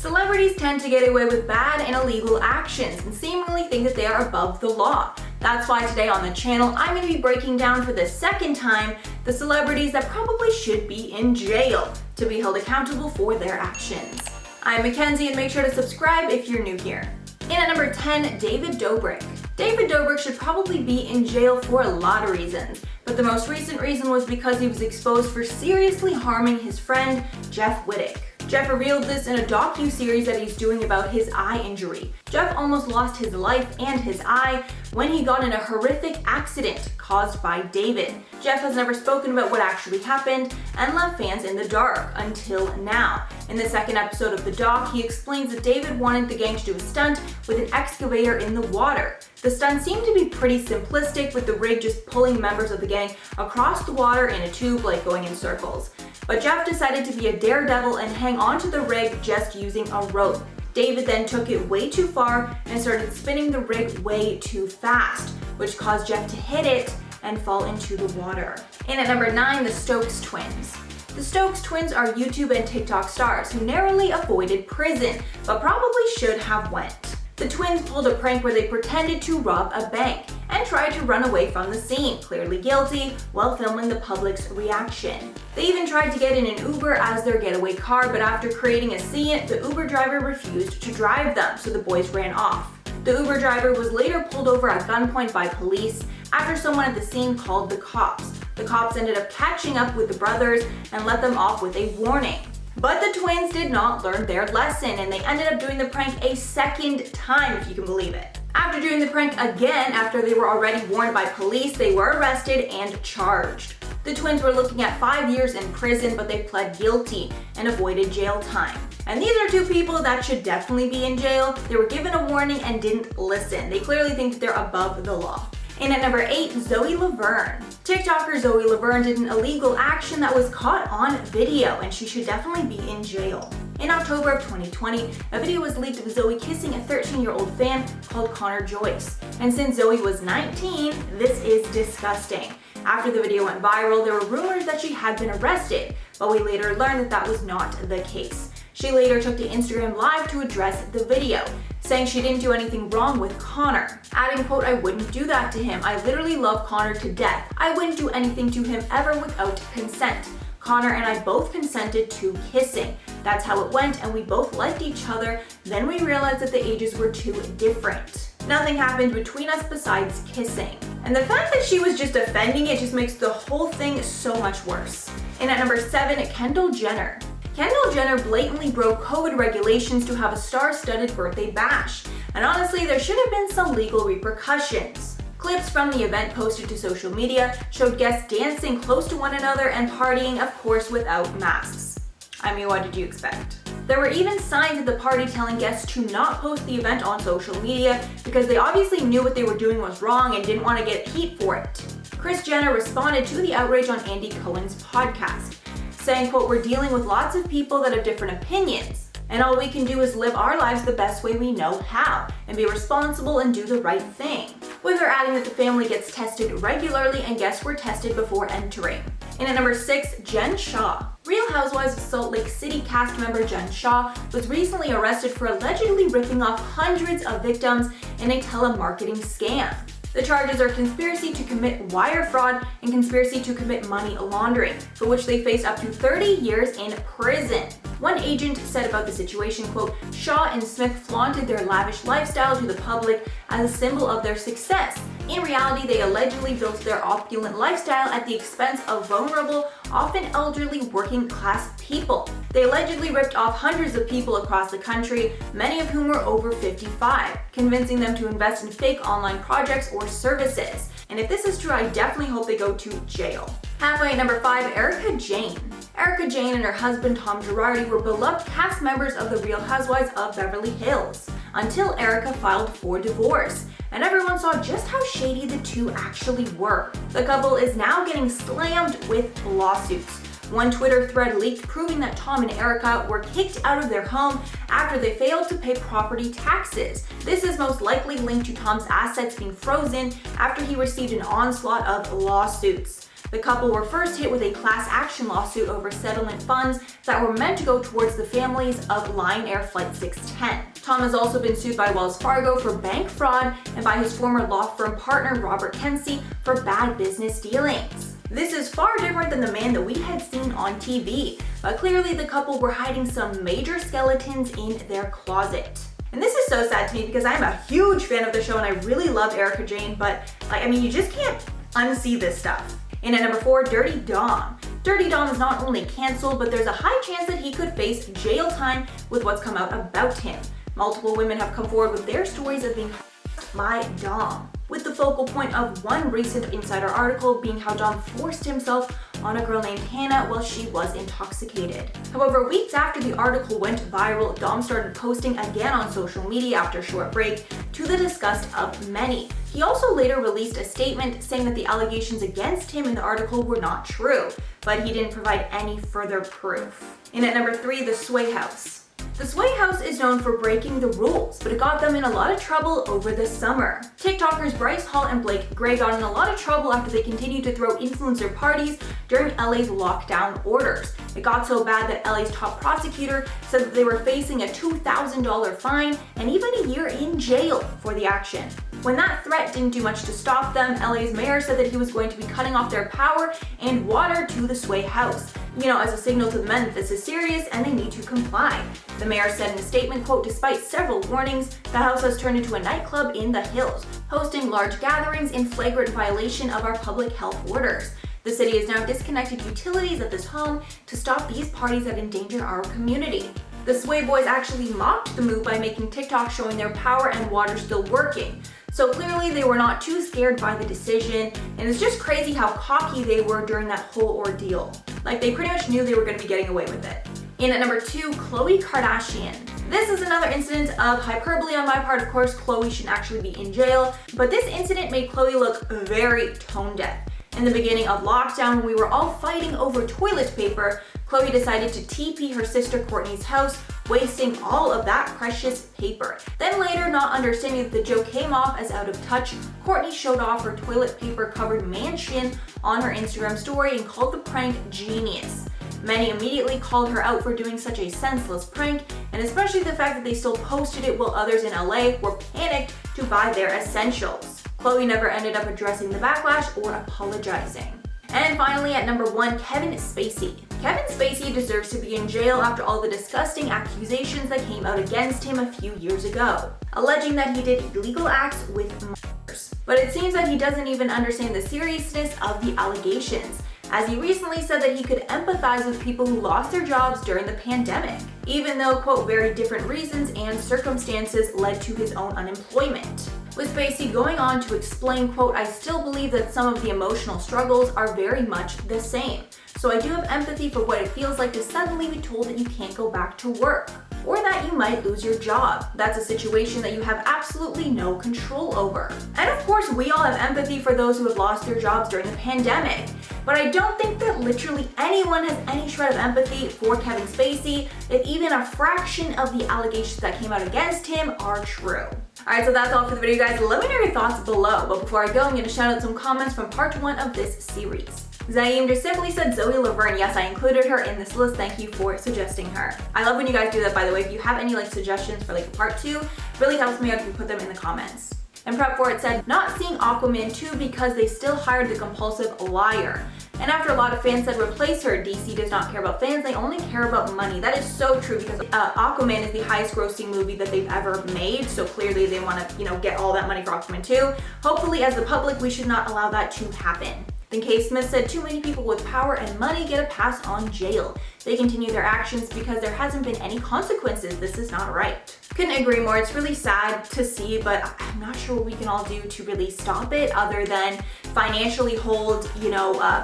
Celebrities tend to get away with bad and illegal actions and seemingly think that they are above the law. That's why today on the channel, I'm going to be breaking down for the second time the celebrities that probably should be in jail to be held accountable for their actions. I'm Mackenzie, and make sure to subscribe if you're new here. In at number 10, David Dobrik. David Dobrik should probably be in jail for a lot of reasons, but the most recent reason was because he was exposed for seriously harming his friend, Jeff Wittek. Jeff revealed this in a docu-series that he's doing about his eye injury. Jeff almost lost his life and his eye when he got in a horrific accident caused by David. Jeff has never spoken about what actually happened and left fans in the dark until now. In the second episode of the doc, he explains that David wanted the gang to do a stunt with an excavator in the water. The stunt seemed to be pretty simplistic, with the rig just pulling members of the gang across the water in a tube, like going in circles. But Jeff decided to be a daredevil and hang onto the rig just using a rope. David then took it way too far and started spinning the rig way too fast, which caused Jeff to hit it and fall into the water. In at number 9, the Stokes twins. The Stokes twins are YouTube and TikTok stars who narrowly avoided prison, but probably should have went. The twins pulled a prank where they pretended to rob a bank and tried to run away from the scene, clearly guilty, while filming the public's reaction. They even tried to get in an Uber as their getaway car, but after creating a scene, the Uber driver refused to drive them, so the boys ran off. The Uber driver was later pulled over at gunpoint by police after someone at the scene called the cops. The cops ended up catching up with the brothers and let them off with a warning. But the twins did not learn their lesson, and they ended up doing the prank a second time, if you can believe it. After doing the prank again, after they were already warned by police, they were arrested and charged. The twins were looking at 5 years in prison, but they pled guilty and avoided jail time. And these are two people that should definitely be in jail. They were given a warning and didn't listen. They clearly think they're above the law. And at number 8, Zoe Laverne. TikToker Zoe Laverne did an illegal action that was caught on video, and she should definitely be in jail. In October of 2020, a video was leaked of Zoe kissing a 13-year-old fan called Connor Joyce. And since Zoe was 19, this is disgusting. After the video went viral, there were rumors that she had been arrested, but we later learned that that was not the case. She later took to Instagram Live to address the video, saying she didn't do anything wrong with Connor, adding, quote, "I wouldn't do that to him. I literally love Connor to death. I wouldn't do anything to him ever without consent. Connor and I both consented to kissing. That's how it went, and we both liked each other. Then we realized that the ages were too different. Nothing happened between us besides kissing." And the fact that she was just defending it just makes the whole thing so much worse. And at number 7, Kendall Jenner. Kendall Jenner blatantly broke COVID regulations to have a star-studded birthday bash. And honestly, there should have been some legal repercussions. Clips from the event posted to social media showed guests dancing close to one another and partying, of course, without masks. I mean, what did you expect? There were even signs at the party telling guests to not post the event on social media because they obviously knew what they were doing was wrong and didn't want to get heat for it. Kris Jenner responded to the outrage on Andy Cohen's podcast, saying, quote, "We're dealing with lots of people that have different opinions, and all we can do is live our lives the best way we know how and be responsible and do the right thing," with her adding that the family gets tested regularly and guests were tested before entering. And at number 6, Jen Shah. Real Housewives of Salt Lake City cast member Jen Shah was recently arrested for allegedly ripping off hundreds of victims in a telemarketing scam. The charges are conspiracy to commit wire fraud and conspiracy to commit money laundering, for which they face up to 30 years in prison. One agent said about the situation, quote, "Shaw and Smith flaunted their lavish lifestyle to the public as a symbol of their success. In reality, they allegedly built their opulent lifestyle at the expense of vulnerable, often elderly working-class people. They allegedly ripped off hundreds of people across the country, many of whom were over 55, convincing them to invest in fake online projects or services. And if this is true, I definitely hope they go to jail." Halfway at number 5, Erica Jane. Erica Jane and her husband Tom Girardi were beloved cast members of The Real Housewives of Beverly Hills, until Erica filed for divorce, and everyone saw just how shady the two actually were. The couple is now getting slammed with lawsuits. One Twitter thread leaked proving that Tom and Erica were kicked out of their home after they failed to pay property taxes. This is most likely linked to Tom's assets being frozen after he received an onslaught of lawsuits. The couple were first hit with a class action lawsuit over settlement funds that were meant to go towards the families of Lion Air Flight 610. Tom has also been sued by Wells Fargo for bank fraud and by his former law firm partner Robert Kensey for bad business dealings. This is far different than the man that we had seen on TV, but clearly the couple were hiding some major skeletons in their closet. And this is so sad to me because I'm a huge fan of the show and I really love Erica Jane, but you just can't unsee this stuff. And at number 4, Dirty Dom. Dirty Dom is not only canceled, but there's a high chance that he could face jail time with what's come out about him. Multiple women have come forward with their stories of being harassed by Dom, with the focal point of one recent Insider article being how Dom forced himself on a girl named Hannah while she was intoxicated. However, weeks after the article went viral, Dom started posting again on social media after a short break, to the disgust of many. He also later released a statement saying that the allegations against him in the article were not true, but he didn't provide any further proof. And at number 3, the Sway House. The Sway House is known for breaking the rules, but it got them in a lot of trouble over the summer. TikTokers Bryce Hall and Blake Gray got in a lot of trouble after they continued to throw influencer parties during LA's lockdown orders. It got so bad that LA's top prosecutor said that they were facing a $2,000 fine and even a year in jail for the action. When that threat didn't do much to stop them, LA's mayor said that he was going to be cutting off their power and water to the Sway House, as a signal to the men that this is serious and they need to comply. The mayor said in a statement, quote, "Despite several warnings, the house has turned into a nightclub in the hills, hosting large gatherings in flagrant violation of our public health orders. The city has now disconnected utilities at this home to stop these parties that endanger our community." The Sway Boys actually mocked the move by making TikTok showing their power and water still working. So clearly they were not too scared by the decision, and it's just crazy how cocky they were during that whole ordeal. They pretty much knew they were going to be getting away with it. And at number 2, Khloe Kardashian. This is another incident of hyperbole on my part. Of course, Khloe shouldn't actually be in jail, but this incident made Khloe look very tone deaf. In the beginning of lockdown, when we were all fighting over toilet paper, Khloe decided to TP her sister Kourtney's house, wasting all of that precious paper. Then later, not understanding that the joke came off as out of touch, Kourtney showed off her toilet paper covered mansion on her Instagram story and called the prank genius. Many immediately called her out for doing such a senseless prank, and especially the fact that they still posted it while others in LA were panicked to buy their essentials. Khloe never ended up addressing the backlash or apologizing. And finally, at number 1, Kevin Spacey. Kevin Spacey deserves to be in jail after all the disgusting accusations that came out against him a few years ago, alleging that he did illegal acts with minors. But it seems that he doesn't even understand the seriousness of the allegations, as he recently said that he could empathize with people who lost their jobs during the pandemic, even though, quote, very different reasons and circumstances led to his own unemployment. With Spacey going on to explain, quote, "I still believe that some of the emotional struggles are very much the same. So I do have empathy for what it feels like to suddenly be told that you can't go back to work, or that you might lose your job. That's a situation that you have absolutely no control over." And of course, we all have empathy for those who have lost their jobs during the pandemic. But I don't think that literally anyone has any shred of empathy for Kevin Spacey if even a fraction of the allegations that came out against him are true. Alright, so that's all for the video, guys. Let me know your thoughts below. But before I go, I'm going to shout out some comments from part 1 of this series. Zaim just simply said Zoe Laverne. Yes, I included her in this list. Thank you for suggesting her. I love when you guys do that, by the way. If you have any suggestions for a part 2, really helps me out if you put them in the comments. And Prep for It said, not seeing Aquaman 2 because they still hired the compulsive liar. And after a lot of fans said replace her, DC does not care about fans, they only care about money. That is so true because Aquaman is the highest grossing movie that they've ever made, so clearly they want to, get all that money for Aquaman 2. Hopefully, as the public, we should not allow that to happen. Then K. Smith said, too many people with power and money get a pass on jail. They continue their actions because there hasn't been any consequences. This is not right. Couldn't agree more. It's really sad to see, but I'm not sure what we can all do to really stop it other than financially hold,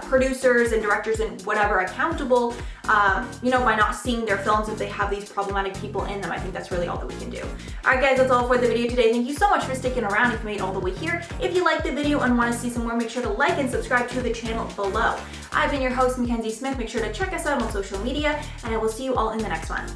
producers and directors and whatever accountable, by not seeing their films if they have these problematic people in them. I think that's really all that we can do. Alright guys, that's all for the video today. Thank you so much for sticking around if you made it all the way here. If you liked the video and want to see some more, make sure to like and subscribe to the channel below. I've been your host, Mackenzie Smith. Make sure to check us out on social media, and I will see you all in the next one.